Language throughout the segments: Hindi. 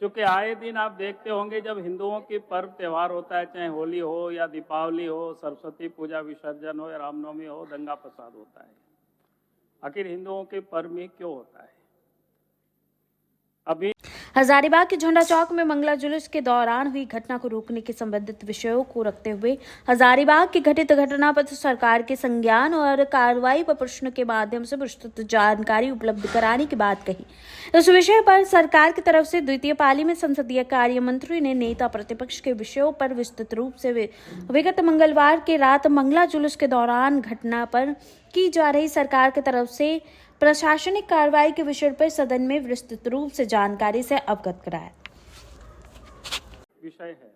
क्योंकि आए दिन आप देखते होंगे जब हिंदुओं की पर्व त्यौहार होता है, चाहे होली हो या दीपावली हो, सरस्वती पूजा विसर्जन हो या रामनवमी हो, दंगा फसाद होता है। आखिर हिंदुओं के पर्व में क्यों होता है? अभी हजारीबाग के झंडा चौक में मंगला जुलूस के दौरान हुई घटना को रोकने के संबंधित विषयों को रखते हुए हजारीबाग की घटित घटना पर सरकार के संज्ञान और कार्रवाई पर प्रश्न के माध्यम से विस्तृत जानकारी उपलब्ध कराने की बात कही। इस विषय पर सरकार की तरफ से द्वितीय पाली में संसदीय कार्य मंत्री ने नेता प्रतिपक्ष के विषयों पर विस्तृत रूप से विगत मंगलवार के रात मंगला जुलूस के दौरान घटना पर की जा रही सरकार की तरफ से प्रशासनिक कार्रवाई के विषय पर सदन में विस्तृत रूप से जानकारी से अवगत कराया। विषय है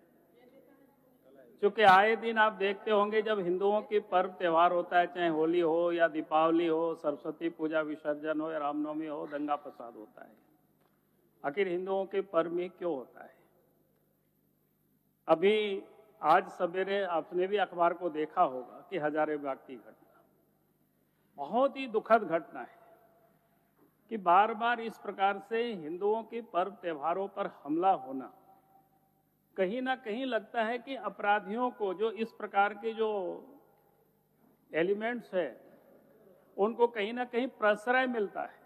क्योंकि आए दिन आप देखते होंगे जब हिंदुओं की पर्व त्यौहार होता है, चाहे होली हो या दीपावली हो, सरस्वती पूजा विसर्जन हो या रामनवमी हो, दंगा फसाद होता है। आखिर हिंदुओं के पर्व में क्यों होता है? अभी आज सवेरे आपने भी अखबार को देखा होगा कि हजारीबाग की घटना बहुत ही दुखद घटना है कि बार बार इस प्रकार से हिंदुओं के पर्व त्योहारों पर हमला होना कहीं ना कहीं लगता है कि अपराधियों को, जो इस प्रकार के जो एलिमेंट्स है, उनको कहीं ना कहीं प्रश्रय मिलता है।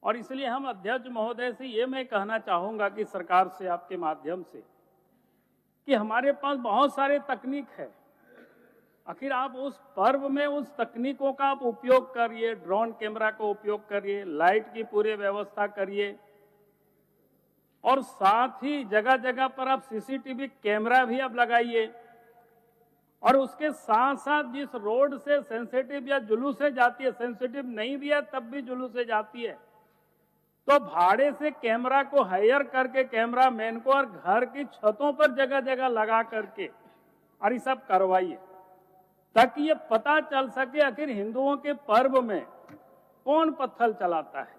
और इसलिए हम अध्यक्ष महोदय से ये मैं कहना चाहूंगा कि सरकार से आपके माध्यम से कि हमारे पास बहुत सारे तकनीक है, आखिर आप उस पर्व में उस तकनीकों का आप उपयोग करिए, ड्रोन कैमरा का उपयोग करिए, लाइट की पूरी व्यवस्था करिए और साथ ही जगह जगह पर आप सीसीटीवी कैमरा भी आप लगाइए। और उसके साथ साथ जिस रोड से सेंसिटिव या जुलूस से जाती है, सेंसिटिव नहीं भी है तब भी जुलूस से जाती है, तो भाड़े से कैमरा को हायर करके कैमरा मैन को और घर की छतों पर जगह जगह लगा करके और ये सब करवाइए ताकि ये पता चल सके आखिर हिंदुओं के पर्व में कौन पत्थर चलाता है,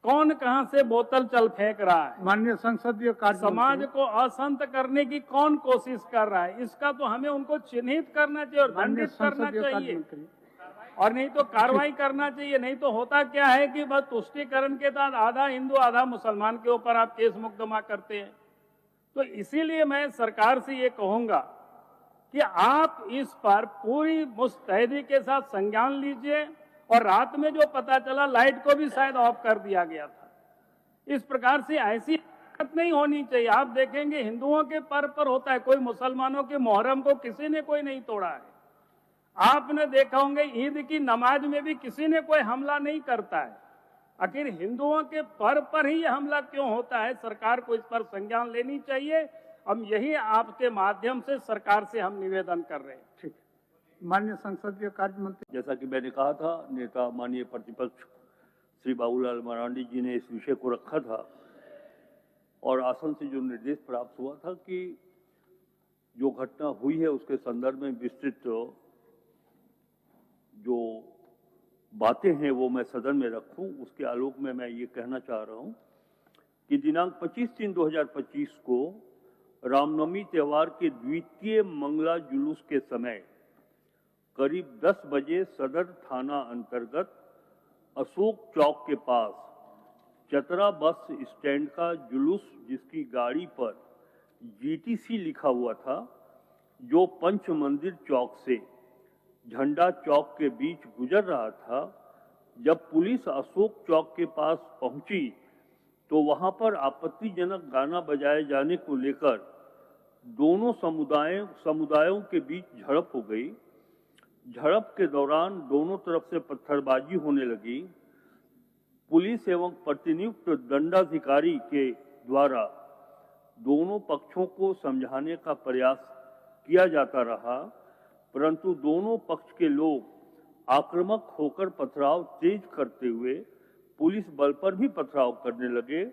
कौन कहां से बोतल चल फेंक रहा है, माननीय संसदीय कार्य समाज को अशांत करने की कौन कोशिश कर रहा है, इसका तो हमें उनको चिन्हित करना चाहिए और दंडित करना चाहिए और नहीं तो कार्रवाई करना चाहिए। नहीं तो होता क्या है कि बस तुष्टीकरण के बाद आधा हिंदू आधा मुसलमान के ऊपर आप केस मुकदमा करते हैं। तो इसीलिए मैं सरकार से ये कहूंगा कि आप इस पर पूरी मुस्तैदी के साथ संज्ञान लीजिए। और रात में जो पता चला लाइट को भी शायद ऑफ कर दिया गया था, इस प्रकार से ऐसी हरकत नहीं होनी चाहिए। आप देखेंगे हिंदुओं के पर्व पर होता है, कोई मुसलमानों के मुहर्रम को किसी ने कोई नहीं तोड़ा है। आपने देखा होंगे ईद की नमाज में भी किसी ने कोई हमला नहीं करता है। आखिर हिंदुओं के पर्व पर ही यह हमला क्यों होता है? सरकार को इस पर संज्ञान लेनी चाहिए। हम यही आपके माध्यम से सरकार से हम निवेदन कर रहे हैं। ठीक, माननीय संसदीय कार्य मंत्री। जैसा कि मैंने कहा था, नेता माननीय प्रतिपक्ष श्री बाबूलाल मरांडी जी ने इस विषय को रखा था और आसन से जो निर्देश प्राप्त हुआ था कि जो घटना हुई है उसके संदर्भ में विस्तृत जो बातें हैं वो मैं सदन में रखूं। उसके आलोक में मैं ये कहना चाह रहा हूं कि दिनांक 25/3/2025 को रामनवमी त्योहार के द्वितीय मंगला जुलूस के समय करीब 10 बजे सदर थाना अंतर्गत अशोक चौक के पास चतरा बस स्टैंड का जुलूस, जिसकी गाड़ी पर जीटीसी लिखा हुआ था, जो पंच मंदिर चौक से झंडा चौक के बीच गुजर रहा था, जब पुलिस अशोक चौक के पास पहुंची तो वहां पर आपत्तिजनक गाना बजाए जाने को लेकर दोनों समुदायों के बीच झड़प हो गई। झड़प के दौरान दोनों तरफ से पत्थरबाजी होने लगी। पुलिस एवं प्रतिनियुक्त दंडाधिकारी के द्वारा दोनों पक्षों को समझाने का प्रयास किया जाता रहा, परंतु दोनों पक्ष के लोग आक्रामक होकर पथराव तेज करते हुए पुलिस बल पर भी पथराव करने लगे।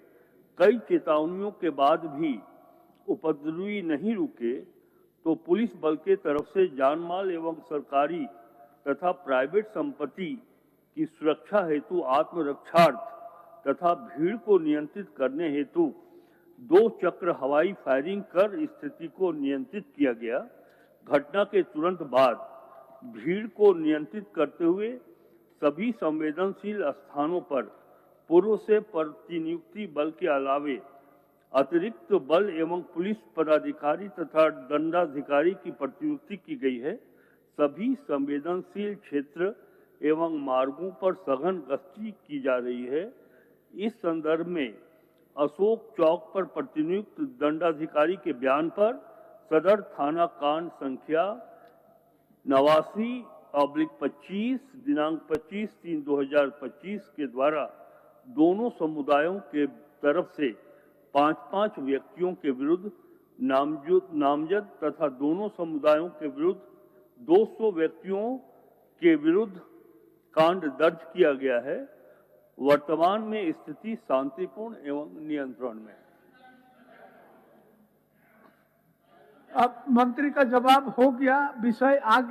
कई चेतावनियों के बाद भी उपद्रवी नहीं रुके तो पुलिस बल के तरफ से जानमाल एवं सरकारी तथा प्राइवेट संपत्ति की सुरक्षा हेतु आत्मरक्षार्थ तथा भीड़ को नियंत्रित करने हेतु 2 चक्र हवाई फायरिंग कर स्थिति को नियंत्रित किया गया। घटना के तुरंत बाद भीड़ को नियंत्रित करते हुए सभी संवेदनशील स्थानों पर पूर्व से प्रतिनियुक्ति बल के अलावे अतिरिक्त बल एवं पुलिस पदाधिकारी तथा दंडाधिकारी की प्रतिनियुक्ति की गई है। सभी संवेदनशील क्षेत्र एवं मार्गों पर सघन गश्ती की जा रही है। इस संदर्भ में अशोक चौक पर प्रतिनियुक्त दंडाधिकारी के बयान पर सदर थाना कांड संख्या 89/25 दिनांक 25/3/2025 के द्वारा दोनों समुदायों के तरफ से 5-5 व्यक्तियों के विरुद्ध नामजद तथा दोनों समुदायों के विरुद्ध 200 व्यक्तियों के विरुद्ध कांड दर्ज किया गया है। वर्तमान में स्थिति शांतिपूर्ण एवं नियंत्रण में है। अब मंत्री का जवाब हो गया, विषय आगे